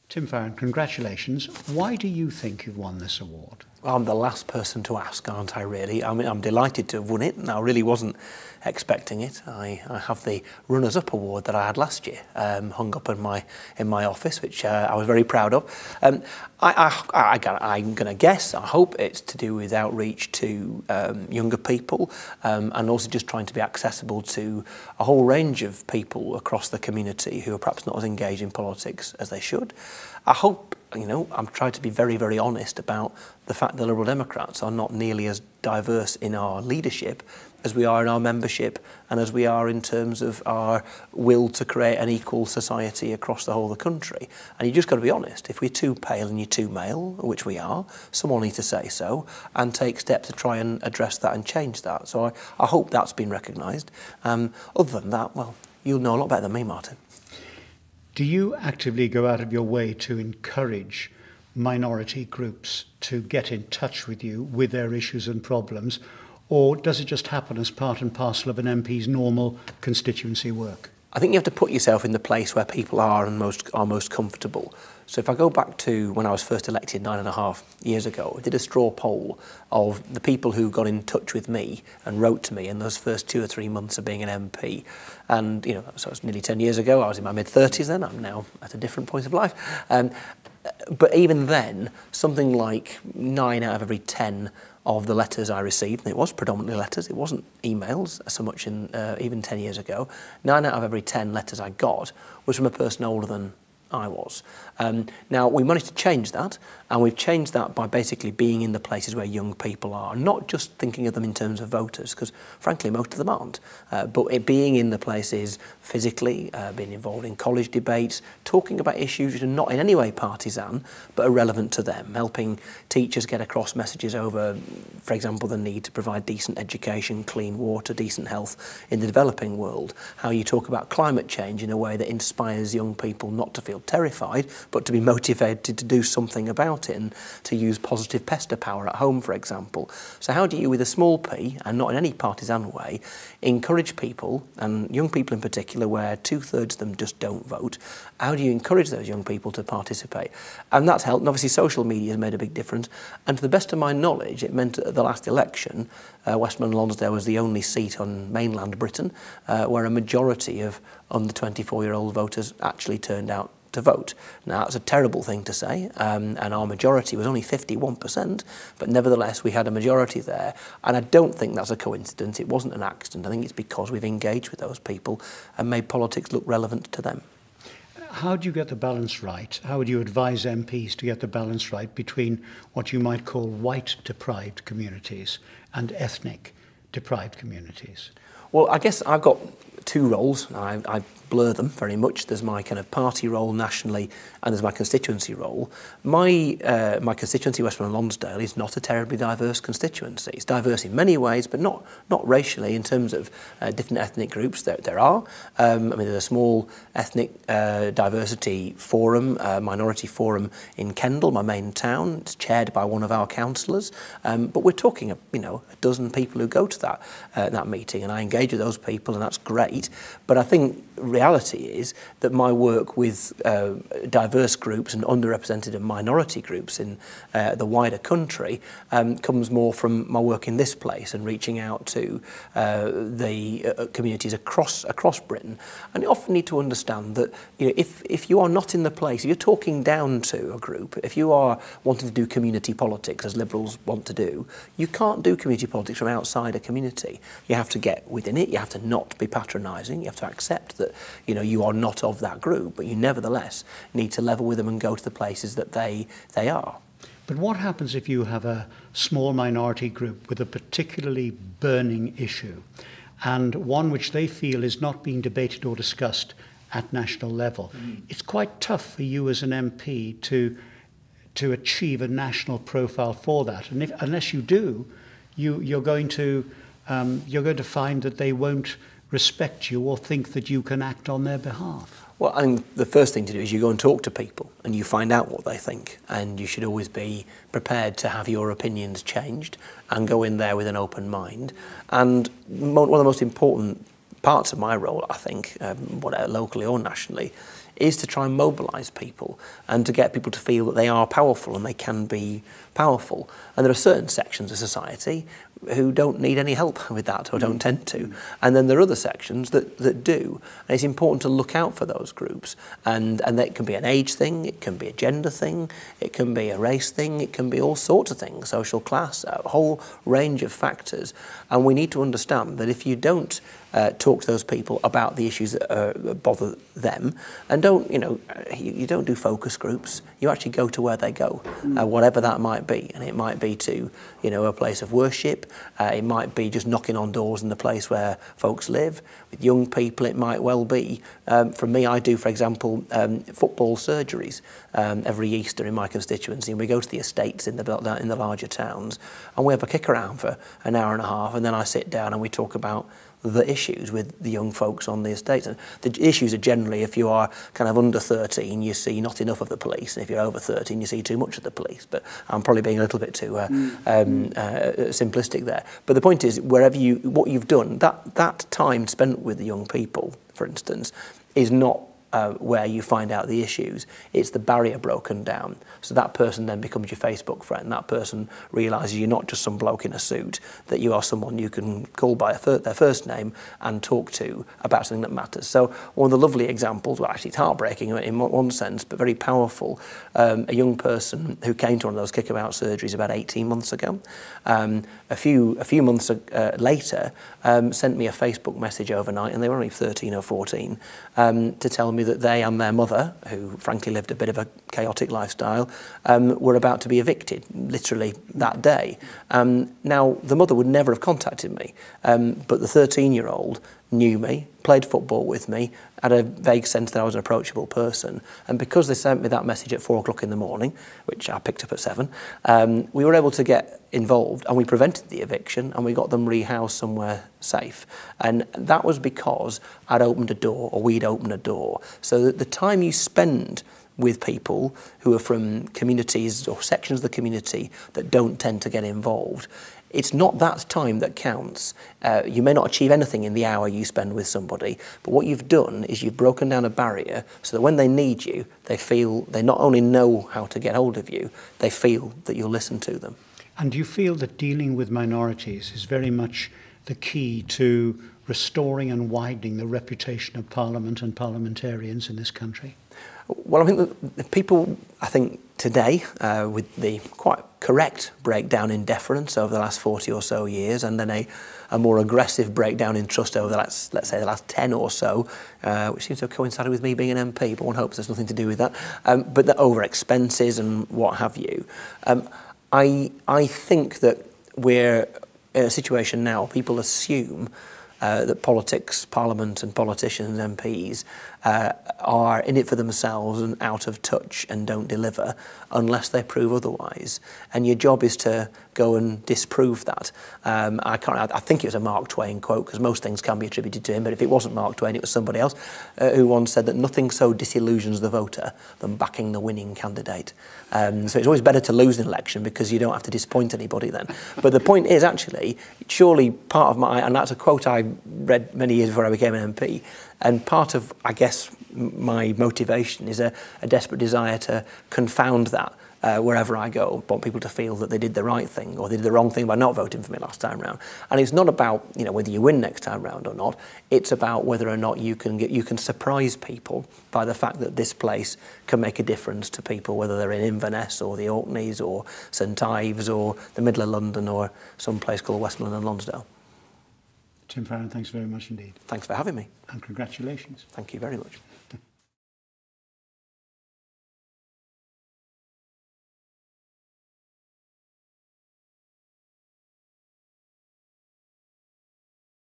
Tim Farron, congratulations. Why do you think you've won this award? Well, I'm the last person to ask, aren't I, really? I mean, I'm delighted to have won it, and I really wasn't expecting it. I have the Runners-Up Award that I had last year, hung up in my office, which I was very proud of. I'm going to guess, I hope it's to do with outreach to younger people, and also just trying to be accessible to a whole range of people across the community who are perhaps not as engaged in politics as they should. I hope, I'm trying to be very, very honest about the fact that Liberal Democrats are not nearly as diverse in our leadership as we are in our membership and as we are in terms of our will to create an equal society across the whole of the country. And you just got to be honest. If we're too pale and you're too male, which we are, someone needs to say so and take steps to try and address that and change that. So I hope that's been recognised. Other than that, well, you'll know a lot better than me, Martin. Do you actively go out of your way to encourage minority groups to get in touch with you with their issues and problems, or does it just happen as part and parcel of an MP's normal constituency work? I think you have to put yourself in the place where people are most comfortable. So if I go back to when I was first elected 9.5 years ago, I did a straw poll of the people who got in touch with me and wrote to me in those first 2 or 3 months of being an MP. And, so it was nearly 10 years ago. I was in my mid-30s then. I'm now at a different point of life. But even then, something like 9 out of every 10 of the letters I received, and it was predominantly letters, it wasn't emails so much in even 10 years ago, 9 out of every 10 letters I got was from a person older than I was. Now, we managed to change that, and we've changed that by basically being in the places where young people are, not just thinking of them in terms of voters, because frankly most of them aren't, but it being in the places physically, being involved in college debates, talking about issues which are not in any way partisan, but are relevant to them, helping teachers get across messages over, for example, the need to provide decent education, clean water, decent health in the developing world, how you talk about climate change in a way that inspires young people not to feel terrified, but to be motivated to do something about it and to use positive pester power at home, for example. So how do you, with a small p, and not in any partisan way, encourage people, and young people in particular, where 2/3 of them just don't vote, how do you encourage those young people to participate? And that's helped, and obviously social media has made a big difference, and to the best of my knowledge, it meant at the last election, Westmorland Lonsdale was the only seat on mainland Britain where a majority of under 24-year-old voters actually turned out to vote. Now, that's a terrible thing to say, and our majority was only 51%, but nevertheless, we had a majority there, and I don't think that's a coincidence. It wasn't an accident. I think it's because we've engaged with those people and made politics look relevant to them. How do you get the balance right? How would you advise MPs to get the balance right between what you might call white-deprived communities and ethnic-deprived communities? Well, I guess I've got two roles. I blur them very much. There's my kind of party role nationally, and there's my constituency role. My constituency, Westmorland Lonsdale, is not a terribly diverse constituency. It's diverse in many ways, but not racially in terms of different ethnic groups. There are. I mean, there's a small ethnic diversity forum, minority forum in Kendal, my main town. It's chaired by one of our councillors. But we're talking, a dozen people who go to that meeting, and I engage with those people, and that's great. But I think reality is that my work with diverse groups and underrepresented and minority groups in the wider country comes more from my work in this place and reaching out to the communities across Britain. And you often need to understand that if you are not in the place, if you're talking down to a group, if you are wanting to do community politics as Liberals want to do, you can't do community politics from outside a community. You have to get within it. You have to not be patronising. You have to accept that you are not of that group, but you nevertheless need to level with them and go to the places that they are. But what happens if you have a small minority group with a particularly burning issue, and one which they feel is not being debated or discussed at national level? It's quite tough for you as an MP to achieve a national profile for that, and unless you do, you're going to find that they won't respect you or think that you can act on their behalf. Well, I think the first thing to do is you go and talk to people and you find out what they think, and you should always be prepared to have your opinions changed and go in there with an open mind. And one of the most important parts of my role, I think, whatever, locally or nationally, is to try and mobilise people and to get people to feel that they are powerful and they can be powerful. And there are certain sections of society who don't need any help with that or don't tend to. And then there are other sections that do. And it's important to look out for those groups. And that can be an age thing, it can be a gender thing, it can be a race thing, it can be all sorts of things, social class, a whole range of factors. And we need to understand that if you don't talk to those people about the issues that bother them, and you don't do focus groups, you actually go to where they go, whatever that might be. And it might be to, a place of worship, it might be just knocking on doors in the place where folks live. With young people, it might well be. For me, I do, for example, football surgeries every Easter in my constituency, and we go to the estates in the larger towns, and we have a kick around for an hour and a half, and then I sit down and we talk about the issues with the young folks on the estates. And the issues are generally, if you are kind of under 13, you see not enough of the police, and if you're over 13, you see too much of the police. But I'm probably being a little bit too simplistic there. But the point is, what you've done, that time spent with the young people, for instance, is not where you find out the issues. It's the barrier broken down. So that person then becomes your Facebook friend. That person realises you're not just some bloke in a suit, that you are someone you can call by their first name and talk to about something that matters. So one of the lovely examples, well, actually it's heartbreaking in one sense, but very powerful, a young person who came to one of those kickabout surgeries about 18 months ago, a few months later, sent me a Facebook message overnight, and they were only 13 or 14, to tell me that they and their mother, who frankly lived a bit of a chaotic lifestyle, were about to be evicted, literally that day. Now, the mother would never have contacted me, but the 13-year-old knew me, played football with me, had a vague sense that I was an approachable person. And because they sent me that message at 4 o'clock in the morning, which I picked up at 7, we were able to get involved, and we prevented the eviction, and we got them rehoused somewhere safe. And that was because I'd opened a door, or we'd opened a door. So that the time you spend with people who are from communities or sections of the community that don't tend to get involved, it's not that time that counts. You may not achieve anything in the hour you spend with somebody, but what you've done is you've broken down a barrier so that when they need you, they not only know how to get hold of you, they feel that you'll listen to them. And do you feel that dealing with minorities is very much the key to restoring and widening the reputation of Parliament and parliamentarians in this country? Well, I think the people, today, with the quite correct breakdown in deference over the last 40 or so years, and then a more aggressive breakdown in trust over the last, let's say, the last 10 or so, which seems to have coincided with me being an MP, but one hopes there's nothing to do with that, but the over expenses and what have you. I think that we're in a situation now, people assume that politics, Parliament and politicians, MPs, are in it for themselves and out of touch and don't deliver unless they prove otherwise. And your job is to go and disprove that. I think it was a Mark Twain quote, because most things can be attributed to him, but if it wasn't Mark Twain, it was somebody else, who once said that nothing so disillusions the voter than backing the winning candidate. So it's always better to lose an election because you don't have to disappoint anybody then. But the point is, actually, surely part of my, and that's a quote I read many years before I became an MP, and part of, I guess, my motivation is a desperate desire to confound that wherever I go. I want people to feel that they did the right thing or they did the wrong thing by not voting for me last time round. And it's not about whether you win next time round or not. It's about whether or not you can surprise people by the fact that this place can make a difference to people, whether they're in Inverness or the Orkneys or St Ives or the middle of London or some place called Westmoreland and Lonsdale. Tim Farron, thanks very much indeed. Thanks for having me. And congratulations. Thank you very much.